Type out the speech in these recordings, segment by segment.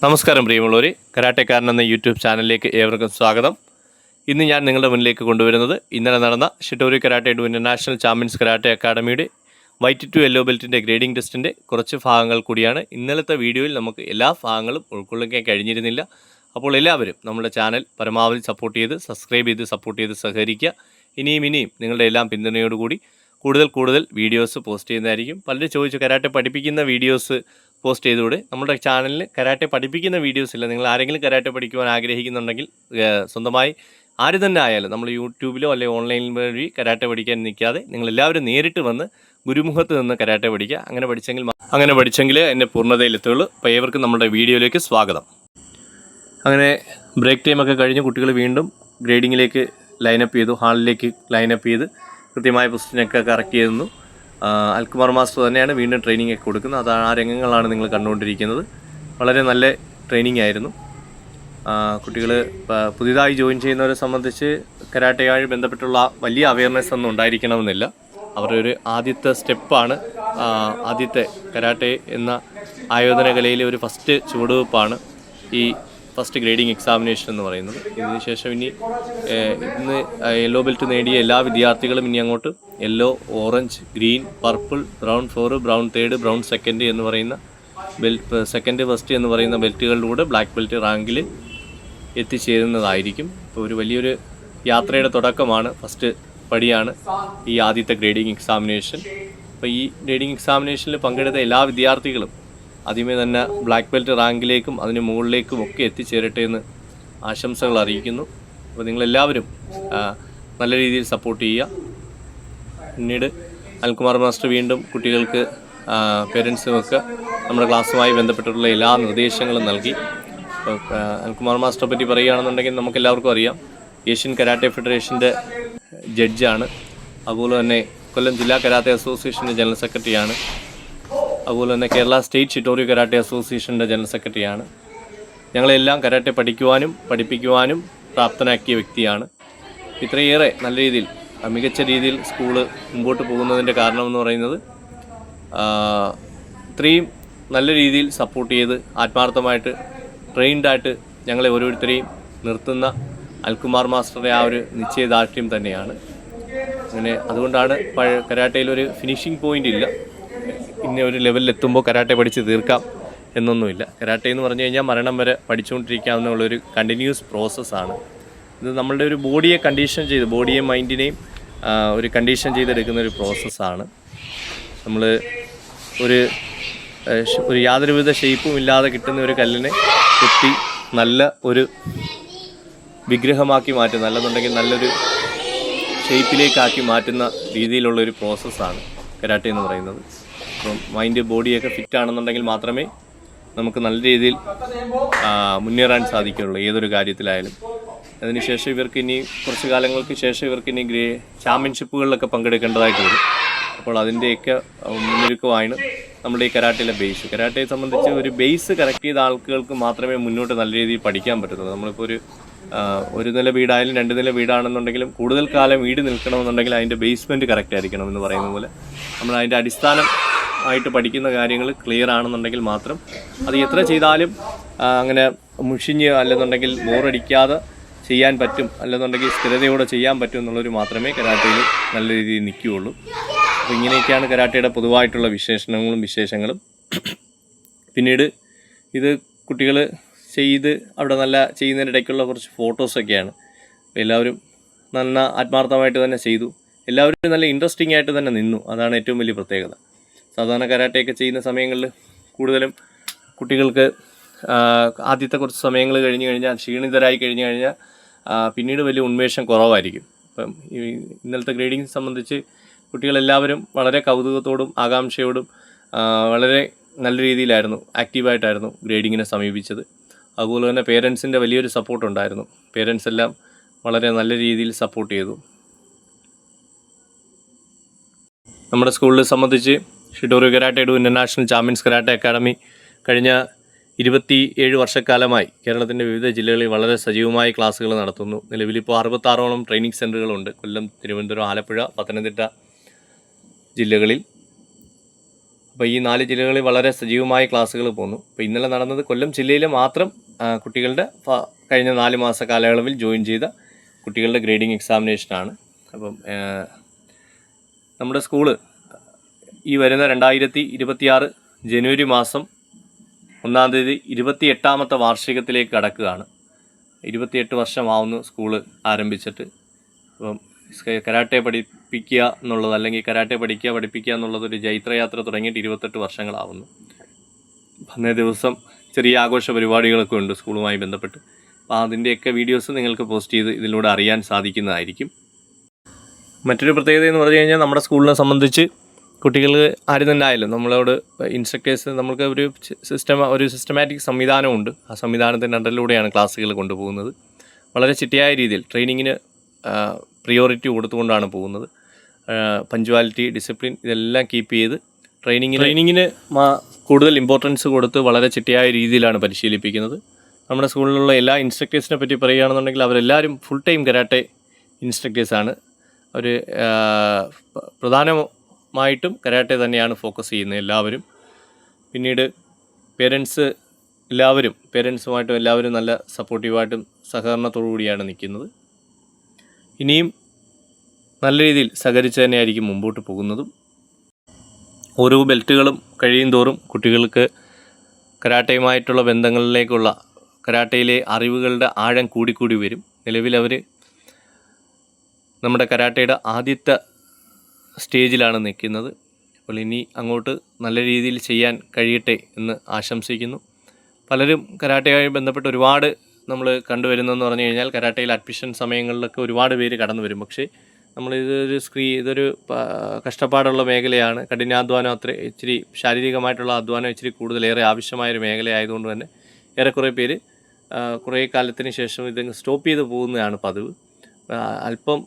നമസ്കാരം പ്രിയമുള്ളവരെ, കരാട്ടെക്കാരൻ എന്ന യൂട്യൂബ് ചാനലിലേക്ക് ഏവർക്കും സ്വാഗതം. ഇന്ന് ഞാൻ നിങ്ങളുടെ മുന്നിലേക്ക് കൊണ്ടുവരുന്നത് ഇന്നലെ നടന്ന Shitori karate do international champions karate അക്കാഡമിയുടെ വൈറ്റ് ടു യെല്ലോ ബെൽറ്റിൻ്റെ ഗ്രേഡിംഗ് ടെസ്റ്റിൻ്റെ കുറച്ച് ഭാഗങ്ങൾ കൂടിയാണ്. ഇന്നലത്തെ വീഡിയോയിൽ നമുക്ക് എല്ലാ ഭാഗങ്ങളും ഉൾക്കൊള്ളിക്കാൻ കഴിഞ്ഞിരുന്നില്ല. അപ്പോൾ എല്ലാവരും നമ്മുടെ ചാനൽ പരമാവധി സപ്പോർട്ട് ചെയ്ത് സബ്സ്ക്രൈബ് ചെയ്ത് സപ്പോർട്ട് ചെയ്ത് സഹകരിക്കുക. ഇനിയും നിങ്ങളുടെ എല്ലാം പിന്തുണയോടുകൂടി കൂടുതൽ വീഡിയോസ് പോസ്റ്റ് ചെയ്യുന്നതായിരിക്കും. പലരും ചോദിച്ചു കരാട്ടെ പഠിപ്പിക്കുന്ന വീഡിയോസ് പോസ്റ്റ് ചെയ്തുകൂടെ. നമ്മുടെ ചാനലിൽ കരാട്ടെ പഠിപ്പിക്കുന്ന വീഡിയോസ് ഇല്ല. നിങ്ങൾ ആരെങ്കിലും കരാട്ടെ പഠിക്കുവാൻ ആഗ്രഹിക്കുന്നുണ്ടെങ്കിൽ സ്വന്തമായി ആര് തന്നെ ആയാലും നമ്മൾ യൂട്യൂബിലോ അല്ലെങ്കിൽ ഓൺലൈൻ വഴി കരാട്ടെ പഠിക്കാൻ നിൽക്കാതെ നിങ്ങളെല്ലാവരും നേരിട്ട് വന്ന് ഗുരുമുഖത്ത് നിന്ന് കരാട്ടെ പഠിക്കുക. അങ്ങനെ പഠിച്ചെങ്കിൽ എൻ്റെ പൂർണ്ണതയിലെത്തുള്ളൂ. അപ്പോൾ ഏവർക്കും നമ്മുടെ വീഡിയോയിലേക്ക് സ്വാഗതം. അങ്ങനെ ബ്രേക്ക് ടൈമൊക്കെ കഴിഞ്ഞ് കുട്ടികൾ വീണ്ടും ഗ്രേഡിങ്ങിലേക്ക് ലൈനപ്പ് ചെയ്തു. ഹാളിലേക്ക് ലൈനപ്പ് ചെയ്ത് കൃത്യമായ പൊസിഷനൊക്കെ കറക്റ്റ് ചെയ്തു. അൽകുമാർ മാസ്റ്റർ തന്നെയാണ് വീണ്ടും ട്രെയിനിങ് ഒക്കെ കൊടുക്കുന്നത്. അതാണ് ആ രംഗങ്ങളാണ് നിങ്ങൾ കണ്ടുകൊണ്ടിരിക്കുന്നത്. വളരെ നല്ല ട്രെയിനിങ് ആയിരുന്നു. കുട്ടികൾ പുതിയതായി ജോയിൻ ചെയ്യുന്നവരെ സംബന്ധിച്ച് കരാട്ടയുമായി ബന്ധപ്പെട്ടുള്ള വലിയ അവയർനെസ് ഒന്നും ഉണ്ടായിരിക്കണമെന്നില്ല. അവരുടെ ഒരു ആദ്യത്തെ സ്റ്റെപ്പാണ്, ആദ്യത്തെ കരാട്ടെ എന്ന ആയോധന കലയിലെ ഒരു ഫസ്റ്റ് ചുവടുവെപ്പാണ് ഈ ഫസ്റ്റ് ഗ്രേഡിംഗ് എക്സാമിനേഷൻ എന്ന് പറയുന്നത്. ഇതിനുശേഷം ഇന്ന് യെല്ലോ ബെൽറ്റ് നേടിയ എല്ലാ വിദ്യാർത്ഥികളും ഇനി അങ്ങോട്ട് yellow, orange, green, purple, brown 4, brown 3, brown 2 എന്ന് പറയുന്ന സെക്കൻഡ് ഫസ്റ്റ് എന്ന് പറയുന്ന ബെൽറ്റുകളിലൂടെ ബ്ലാക്ക് ബെൽറ്റ് റാങ്കിൽ എത്തിച്ചേരുന്നതായിരിക്കും. ഇപ്പോൾ ഒരു വലിയൊരു യാത്രയുടെ തുടക്കമാണ്, ഫസ്റ്റ് പടിയാണ് ഈ ആദ്യത്തെ ഗ്രേഡിംഗ് എക്സാമിനേഷൻ. അപ്പോൾ ഈ ഗ്രേഡിംഗ് എക്സാമിനേഷനിൽ പങ്കെടുത്ത എല്ലാ വിദ്യാർത്ഥികളും ആദ്യമേ തന്നെ ബ്ലാക്ക് ബെൽറ്റ് റാങ്കിലേക്കും അതിന് മുകളിലേക്കും ഒക്കെ എത്തിച്ചേരട്ടെ എന്ന് ആശംസകൾ അറിയിക്കുന്നു. അപ്പോൾ നിങ്ങളെല്ലാവരും നല്ല രീതിയിൽ സപ്പോർട്ട് ചെയ്യുക. പിന്നീട് അൽകുമാർ മാസ്റ്റർ വീണ്ടും കുട്ടികൾക്ക് പേരൻസുമൊക്കെ നമ്മുടെ ക്ലാസ്സുമായി ബന്ധപ്പെട്ടിട്ടുള്ള എല്ലാ നിർദ്ദേശങ്ങളും നൽകി. അപ്പോൾ അൽകുമാർ മാസ്റ്ററെ പറ്റി പറയുകയാണെന്നുണ്ടെങ്കിൽ നമുക്കെല്ലാവർക്കും അറിയാം, ഏഷ്യൻ കരാട്ടെ ഫെഡറേഷൻ്റെ ജഡ്ജാണ്. അതുപോലെ തന്നെ കൊല്ലം ജില്ലാ കരാട്ടെ അസോസിയേഷൻ്റെ ജനറൽ സെക്രട്ടറിയാണ്. അതുപോലെ തന്നെ കേരള സ്റ്റേറ്റ് ഷിറ്റോറി കരാട്ടെ അസോസിയേഷൻ്റെ ജനറൽ സെക്രട്ടറിയാണ്. ഞങ്ങളെല്ലാം കരാട്ടെ പഠിക്കുവാനും പഠിപ്പിക്കുവാനും പ്രാപ്തനാക്കിയ വ്യക്തിയാണ്. ഇത്രയേറെ നല്ല രീതിയിൽ മികച്ച രീതിയിൽ സ്കൂള് മുമ്പോട്ട് പോകുന്നതിൻ്റെ കാരണമെന്ന് പറയുന്നത് ഇത്രയും നല്ല രീതിയിൽ സപ്പോർട്ട് ചെയ്ത് ആത്മാർത്ഥമായിട്ട് ട്രെയിൻഡായിട്ട് ഞങ്ങളെ ഓരോരുത്തരെയും നിർത്തുന്ന അൽകുമാർ മാസ്റ്ററുടെ ആ ഒരു നിശ്ചയദാർഢ്യം തന്നെയാണ്. അങ്ങനെ അതുകൊണ്ടാണ് കരാട്ടയിലൊരു ഫിനിഷിംഗ് പോയിൻ്റ് ഇല്ല. ഇന്ന ഒരു ലെവലിലെത്തുമ്പോൾ കരാട്ടെ പഠിച്ച് തീർക്കാം എന്നൊന്നുമില്ല. കരാട്ടെ എന്ന് പറഞ്ഞു കഴിഞ്ഞാൽ മരണം വരെ പഠിച്ചുകൊണ്ടിരിക്കാവുന്നുള്ളൊരു കണ്ടിന്യൂസ് പ്രോസസ്സാണ്. ഇത് നമ്മളുടെ ഒരു ബോഡിയെ കണ്ടീഷൻ ചെയ്ത്, ബോഡിയെയും മൈൻഡിനെയും ഒരു കണ്ടീഷൻ ചെയ്തെടുക്കുന്ന ഒരു പ്രോസസ്സാണ്. നമ്മൾ ഒരു യാതൊരുവിധ ഷേപ്പും ഇല്ലാതെ കിട്ടുന്ന ഒരു കല്ലിനെ കുത്തി നല്ല ഒരു വിഗ്രഹമാക്കി മാറ്റുന്ന, അല്ലെന്നുണ്ടെങ്കിൽ നല്ലൊരു ഷേപ്പിലേക്കാക്കി മാറ്റുന്ന രീതിയിലുള്ളൊരു പ്രോസസ്സാണ് കരാട്ടെ എന്ന് പറയുന്നത്. അപ്പം മൈൻഡ് ബോഡിയൊക്കെ ഫിറ്റ് ആണെന്നുണ്ടെങ്കിൽ മാത്രമേ നമുക്ക് നല്ല രീതിയിൽ മുന്നേറാൻ സാധിക്കുകയുള്ളൂ ഏതൊരു കാര്യത്തിലായാലും. അതിനുശേഷം ഇവർക്ക് ഇനി കുറച്ച് കാലങ്ങൾക്ക് ശേഷം ഇവർക്ക് ഇനി ചാമ്പ്യൻഷിപ്പുകളിലൊക്കെ പങ്കെടുക്കേണ്ടതായിട്ട് വരും. അപ്പോൾ അതിൻ്റെയൊക്കെ മുന്നൊരുക്കമാണ് നമ്മുടെ ഈ കരാട്ടയിലെ ബേസ്. കരാട്ടയെ സംബന്ധിച്ച് ഒരു ബേസ് കറക്റ്റ് ചെയ്ത ആൾക്കാർക്ക് മാത്രമേ മുന്നോട്ട് നല്ല രീതിയിൽ പഠിക്കാൻ പറ്റത്തുള്ളൂ. നമ്മളിപ്പോൾ ഒരു നില വീടായാലും 2 നില വീടാണെന്നുണ്ടെങ്കിലും കൂടുതൽ കാലം വീട് നിൽക്കണമെന്നുണ്ടെങ്കിൽ അതിൻ്റെ ബേസ്മെൻറ്റ് കറക്റ്റ് ആയിരിക്കണം എന്ന് പറയുന്ന പോലെ നമ്മൾ അതിൻ്റെ അടിസ്ഥാനം ആയിട്ട് പഠിക്കുന്ന കാര്യങ്ങൾ ക്ലിയർ ആണെന്നുണ്ടെങ്കിൽ മാത്രം അത് എത്ര ചെയ്താലും അങ്ങനെ മുഷിഞ്ഞ് അല്ലെന്നുണ്ടെങ്കിൽ ബോറടിക്കാതെ ചെയ്യാൻ പറ്റും, അല്ലെന്നുണ്ടെങ്കിൽ സ്ഥിരതയോടെ ചെയ്യാൻ പറ്റും എന്നുള്ളൊരു മാത്രമേ കരാട്ടയിൽ നല്ല രീതിയിൽ നിൽക്കുകയുള്ളൂ. അപ്പോൾ ഇങ്ങനെയൊക്കെയാണ് കരാട്ടയുടെ പൊതുവായിട്ടുള്ള വിശേഷങ്ങളും. പിന്നീട് ഇത് കുട്ടികൾ ചെയ്ത് അവിടെ നല്ല ചെയ്യുന്നതിനിടയ്ക്കുള്ള കുറച്ച് ഫോട്ടോസൊക്കെയാണ്. എല്ലാവരും നല്ല ആത്മാർത്ഥമായിട്ട് തന്നെ ചെയ്തു. എല്ലാവരും നല്ല ഇൻട്രസ്റ്റിംഗ് ആയിട്ട് തന്നെ നിന്നു. അതാണ് ഏറ്റവും വലിയ പ്രത്യേകത. സാധാരണ കരാട്ടയൊക്കെ ചെയ്യുന്ന സമയങ്ങളിൽ കൂടുതലും കുട്ടികൾക്ക് ആദ്യത്തെ കുറച്ച് സമയങ്ങൾ കഴിഞ്ഞ് കഴിഞ്ഞാൽ ക്ഷീണിതരായി കഴിഞ്ഞ് കഴിഞ്ഞാൽ പിന്നീട് വലിയ ഉന്മേഷം കുറവായിരിക്കും. അപ്പം ഇന്നലത്തെ ഗ്രേഡിംഗ് സംബന്ധിച്ച് കുട്ടികളെല്ലാവരും വളരെ കൗതുകത്തോടും ആകാംക്ഷയോടും വളരെ നല്ല രീതിയിലായിരുന്നു, ആക്റ്റീവായിട്ടായിരുന്നു ഗ്രേഡിങ്ങിനെ സമീപിച്ചത്. അതുപോലെ തന്നെ പേരൻസിൻ്റെ വലിയൊരു സപ്പോർട്ടുണ്ടായിരുന്നു. പേരൻസ് എല്ലാം വളരെ നല്ല രീതിയിൽ സപ്പോർട്ട് ചെയ്തു. നമ്മുടെ സ്കൂളിനെ സംബന്ധിച്ച് Shitori karate do international champions karate academy കഴിഞ്ഞ 27 വർഷക്കാലമായി കേരളത്തിൻ്റെ വിവിധ ജില്ലകളിൽ വളരെ സജീവമായി ക്ലാസ്സുകൾ നടത്തുന്നു. നിലവിലിപ്പോൾ 66ഓളം ട്രെയിനിങ് സെൻ്ററുകളുണ്ട് കൊല്ലം, തിരുവനന്തപുരം, ആലപ്പുഴ, പത്തനംതിട്ട ജില്ലകളിൽ. അപ്പോൾ ഈ 4 ജില്ലകളിൽ വളരെ സജീവമായ ക്ലാസ്സുകൾ പോകുന്നു. അപ്പോൾ ഇന്നലെ നടന്നത് കൊല്ലം ജില്ലയിൽ മാത്രം കുട്ടികളുടെ കഴിഞ്ഞ 4 മാസ കാലയളവിൽ ജോയിൻ ചെയ്ത കുട്ടികളുടെ ഗ്രേഡിംഗ് എക്സാമിനേഷനാണ്. അപ്പം നമ്മുടെ സ്കൂള് ഈ വരുന്ന 2026 ജനുവരി മാസം 1-ാം തീയതി 28ാമത്തെ വാർഷികത്തിലേക്ക് കടക്കുകയാണ്. 28 വർഷമാവുന്നു സ്കൂള് ആരംഭിച്ചിട്ട്. അപ്പം കരാട്ടെ പഠിപ്പിക്കുക എന്നുള്ളത്, അല്ലെങ്കിൽ കരാട്ടെ പഠിപ്പിക്കുക എന്നുള്ളത് ഒരു ജൈത്രയാത്ര തുടങ്ങിയിട്ട് 28 വർഷങ്ങളാവുന്നു. അന്നേ ദിവസം ചെറിയ ആഘോഷ പരിപാടികളൊക്കെ ഉണ്ട് സ്കൂളുമായി ബന്ധപ്പെട്ട്. അപ്പോൾ അതിൻ്റെയൊക്കെ വീഡിയോസ് നിങ്ങൾക്ക് പോസ്റ്റ് ചെയ്ത് ഇതിലൂടെ അറിയാൻ സാധിക്കുന്നതായിരിക്കും. മറ്റൊരു പ്രത്യേകത എന്ന് പറഞ്ഞു കഴിഞ്ഞാൽ നമ്മുടെ സ്കൂളിനെ സംബന്ധിച്ച് കുട്ടികൾ ആരും തന്നെ ആയാലും നമ്മളോട് ഇൻസ്ട്രക്ടേഴ്സ് നമുക്ക് ഒരു സിസ്റ്റമാറ്റിക് സംവിധാനമുണ്ട്. ആ സംവിധാനത്തിൻ്റെ അണ്ടറിലൂടെയാണ് ക്ലാസ്സുകൾ കൊണ്ടുപോകുന്നത്. വളരെ ചിട്ടയായ രീതിയിൽ ട്രെയിനിങ്ങിന് പ്രിയോറിറ്റി കൊടുത്തുകൊണ്ടാണ് പോകുന്നത്. പഞ്ച്വാലിറ്റി, ഡിസിപ്ലിൻ ഇതെല്ലാം കീപ്പ് ചെയ്ത് ട്രെയിനിങ്ങിന് കൂടുതൽ ഇമ്പോർട്ടൻസ് കൊടുത്ത് വളരെ ചിട്ടയായ രീതിയിലാണ് പരിശീലിപ്പിക്കുന്നത്. നമ്മുടെ സ്കൂളിലുള്ള എല്ലാ ഇൻസ്ട്രക്ടേഴ്സിനെ പറ്റി പറയുകയാണെന്നുണ്ടെങ്കിൽ അവരെല്ലാവരും ഫുൾ ടൈം കരാട്ടെ ഇൻസ്ട്രക്ടേഴ്സാണ്. അവർ പ്രധാനമായിട്ടും കരാട്ടെ തന്നെയാണ് ഫോക്കസ് ചെയ്യുന്നത് എല്ലാവരും. പിന്നീട് പേരൻസുമായിട്ടും എല്ലാവരും നല്ല സപ്പോർട്ടീവായിട്ടും സഹകരണത്തോടു കൂടിയാണ് നിൽക്കുന്നത്. ഇനിയും നല്ല രീതിയിൽ സഹകരിച്ച് തന്നെയായിരിക്കും മുമ്പോട്ട് പോകുന്നതും. ഓരോ ബെൽറ്റുകളും കഴിയും തോറും കുട്ടികൾക്ക് കരാട്ടയുമായിട്ടുള്ള ബന്ധങ്ങളിലേക്കുള്ള കരാട്ടയിലെ അറിവുകളുടെ ആഴം കൂടിക്കൂടി വരും. നിലവിൽ അവർ നമ്മുടെ കരാട്ടയുടെ ആദ്യത്തെ സ്റ്റേജിലാണ് നിൽക്കുന്നത്. അപ്പോൾ ഇനി അങ്ങോട്ട് നല്ല രീതിയിൽ ചെയ്യാൻ കഴിയട്ടെ എന്ന് ആശംസിക്കുന്നു. പലരും കരാട്ടയുമായി ബന്ധപ്പെട്ട് ഒരുപാട് നമ്മൾ കണ്ടുവരുന്നതെന്ന് പറഞ്ഞു കഴിഞ്ഞാൽ കരാട്ടയിൽ അഡ്മിഷൻ സമയങ്ങളിലൊക്കെ ഒരുപാട് പേര് കടന്നു വരും. പക്ഷേ ഇതൊരു കഷ്ടപ്പാടുള്ള മേഖലയാണ്. കഠിനാധ്വാനം ഇച്ചിരി ശാരീരികമായിട്ടുള്ള അധ്വാനം ഇച്ചിരി കൂടുതലേറെ ആവശ്യമായൊരു മേഖലയായതുകൊണ്ട് തന്നെ ഏറെക്കുറെ പേര് കുറേ കാലത്തിന് ശേഷം ഇത് സ്റ്റോപ്പ് ചെയ്ത് പോകുന്നതാണ് പതിവ്. അല്പം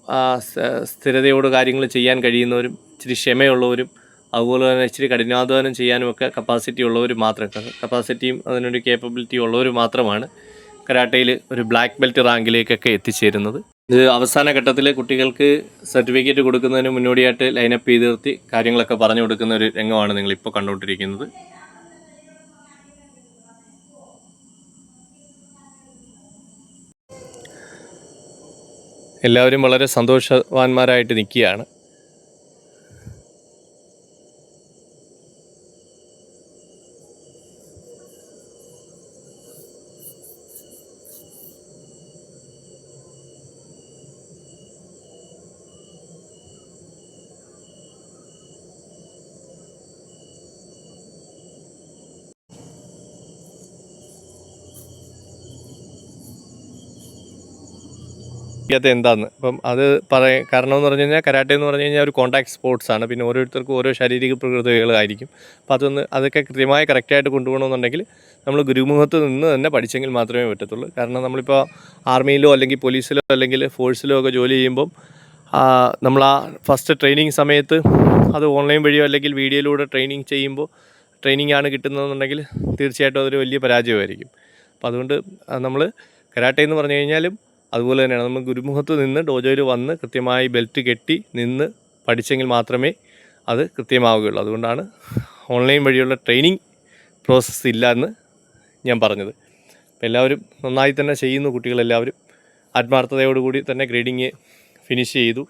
സ്ഥിരതയോട് കാര്യങ്ങൾ ചെയ്യാൻ കഴിയുന്നവരും ഇച്ചിരി ക്ഷമയുള്ളവരും അതുപോലെ തന്നെ ഇച്ചിരി കഠിനാധ്വാനം ചെയ്യാനുമൊക്കെ കപ്പാസിറ്റിയും അതിനൊരു കേപ്പബിലിറ്റി ഉള്ളവർ മാത്രമാണ് കരാട്ടയിൽ ഒരു ബ്ലാക്ക് ബെൽറ്റ് റാങ്കിലേക്കൊക്കെ എത്തിച്ചേരുന്നത്. ഇത് അവസാന ഘട്ടത്തിൽ കുട്ടികൾക്ക് സർട്ടിഫിക്കറ്റ് കൊടുക്കുന്നതിന് മുന്നോടിയായിട്ട് ലൈനപ്പ് ചെയ്ത് നിർത്തി കാര്യങ്ങളൊക്കെ പറഞ്ഞു കൊടുക്കുന്ന ഒരു രംഗമാണ് നിങ്ങളിപ്പോൾ കണ്ടുകൊണ്ടിരിക്കുന്നത്. എല്ലാവരും വളരെ സന്തോഷവാന്മാരായിട്ട് നിൽക്കുകയാണ്. എന്താന്ന് അപ്പം അത് കാരണം എന്ന് പറഞ്ഞു കഴിഞ്ഞാൽ കരാട്ടെ എന്ന് പറഞ്ഞു കഴിഞ്ഞാൽ ഒരു കോൺടാക്ട് സ്പോർട്സാണ്. പിന്നെ ഓരോരുത്തർക്കും ഓരോ ശാരീരിക പ്രകൃതികളായിരിക്കും. അപ്പോൾ അതൊക്കെ കൃത്യമായി കറക്റ്റായിട്ട് കൊണ്ടുപോകണമെന്നുണ്ടെങ്കിൽ നമ്മൾ ഗുരുമുഖത്ത് നിന്ന് തന്നെ പഠിച്ചെങ്കിൽ മാത്രമേ പറ്റത്തുള്ളൂ. കാരണം നമ്മളിപ്പോൾ ആർമിയിലോ അല്ലെങ്കിൽ പോലീസിലോ അല്ലെങ്കിൽ ഫോഴ്സിലോ ഒക്കെ ജോലി ചെയ്യുമ്പം നമ്മൾ ആ ഫസ്റ്റ് ട്രെയിനിങ് സമയത്ത് അത് ഓൺലൈൻ വഴിയോ അല്ലെങ്കിൽ വീഡിയോയിലൂടെ ട്രെയിനിങ് ആണ് കിട്ടുന്നതെന്നുണ്ടെങ്കിൽ തീർച്ചയായിട്ടും അതൊരു വലിയ പരാജയമായിരിക്കും. അപ്പോൾ അതുകൊണ്ട് നമ്മൾ കരാട്ടെ എന്ന് പറഞ്ഞു കഴിഞ്ഞാലും അതുപോലെ തന്നെയാണ്. നമ്മൾ ഗുരുമുഖത്ത് നിന്ന് ഡോജോയിൽ വന്ന് കൃത്യമായി ബെൽറ്റ് കെട്ടി നിന്ന് പഠിച്ചെങ്കിൽ മാത്രമേ അത് കൃത്യമാവുകയുള്ളൂ. അതുകൊണ്ടാണ് ഓൺലൈൻ വഴിയുള്ള ട്രെയിനിങ് പ്രോസസ്സ് ഇല്ല എന്ന് ഞാൻ പറഞ്ഞത്. അപ്പോൾ എല്ലാവരും നന്നായി തന്നെ ചെയ്യുന്നു. കുട്ടികളെല്ലാവരും ആത്മാർത്ഥതയോടുകൂടി തന്നെ ഗ്രേഡിങ് ഫിനിഷ് ചെയ്തു.